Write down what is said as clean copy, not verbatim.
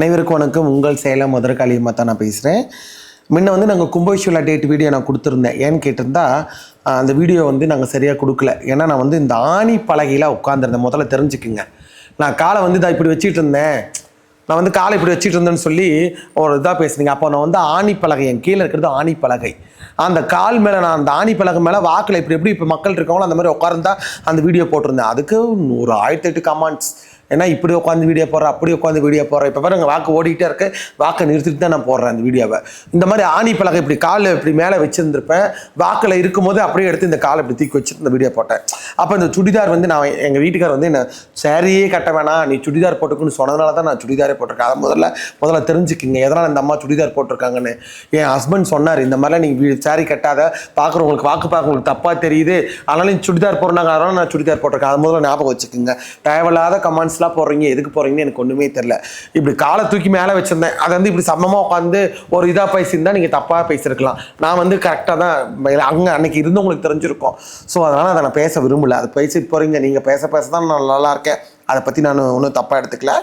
அனைவருக்கும் வணக்கம். உங்கள் சேலம் மதுரகாளியம்மா தான் நான் பேசுகிறேன். முன்ன நாங்கள் கும்பவிஷுவலா டேட் வீடியோ நான் கொடுத்துருந்தேன். ஏன்னு கேட்டிருந்தா அந்த வீடியோ நாங்கள் சரியாக கொடுக்கல. ஏன்னா நான் இந்த ஆணி பலகையில் உட்காந்துருந்தேன். முதல்ல தெரிஞ்சுக்குங்க. நான் காலை இதை இப்படி வச்சுட்டு இருந்தேன், நான் காலை இப்படி வச்சுட்டு இருந்தேன்னு சொல்லி ஒரு இதாக பேசுனீங்க. அப்போ நான் ஆணி பலகை, என் கீழே இருக்கிறது ஆணி பலகை. அந்த கால் மேலே நான் அந்த ஆணி பலகை மேலே வாக்கில் எப்படி இப்போ மக்கள் இருக்காங்களோ அந்த மாதிரி உட்கார்ந்தா அந்த வீடியோ போட்டிருந்தேன். அதுக்கு ஒரு 1008 கமெண்ட்ஸ். ஏன்னா இப்படி உட்காந்து வீடியோ போடுறேன், அப்படி உட்காந்து வீடியோ போடுறேன். இப்போ பாருங்க வாக்கு ஓடிக்கிட்டே இருக்கு, வாக்கை நிறுத்திட்டு தான் நான் போடுறேன் அந்த வீடியோவை. இந்த மாதிரி ஆணி பலகை இப்படி காலை இப்படி மேலே வச்சுருந்துருப்பேன். வாக்கில் இருக்கும்போது அப்படியே எடுத்து இந்த காலை இப்படி தூக்கி வச்சுட்டு இந்த வீடியோ போட்டேன். அப்போ இந்த சுடிதார் நான் எங்கள் வீட்டுக்கார் என்ன சாரியே கட்ட வேணாம், நீ சுடிதார் போட்டுக்குன்னு சொன்னதுனால தான் நான் சுடிதாரே போட்டிருக்கேன். அதை முதல்ல தெரிஞ்சுக்கிங்க எதனால் இந்த அம்மா சுடிதார் போட்டிருக்காங்கன்னு. என் ஹஸ்பண்ட் சொன்னார், இந்த மாதிரிலாம் நீங்கள் சாரி கட்டாத, பார்க்குறவங்களுக்கு வாக்கு பார்க்குறவங்களுக்கு தப்பாக தெரியுது, அதனால நீ சுடிதார் போடுறாங்க, அதனால நான் சுடிதார் போட்டிருக்கேன். அது முதல்ல ஞாபகம் வச்சுக்கோங்க. தேவையில்லாத கமெண்ட்ஸ் போடுறீங்க, எதுக்கு போறீங்கன்னு எனக்கு ஒண்ணுமே தெரியல. இப்படி காலை தூக்கி மேலே வச்சிருந்தேன், அதை இப்படி சமமா உட்காந்து ஒரு இதா பேசியிருந்தா நீங்க தப்பா பேசியிருக்கலாம். நான் கரெக்டா தான் அன்னைக்கு இருந்தவங்களுக்கு தெரிஞ்சிருக்கும். ஸோ அதனால அதை நான் பேச விரும்பல. அதை பேசிட்டு போறீங்க, நீங்க பேச தான் நான் நல்லா இருக்கேன். அதை பத்தி நான் ஒன்றும் தப்பா எடுத்துக்கல.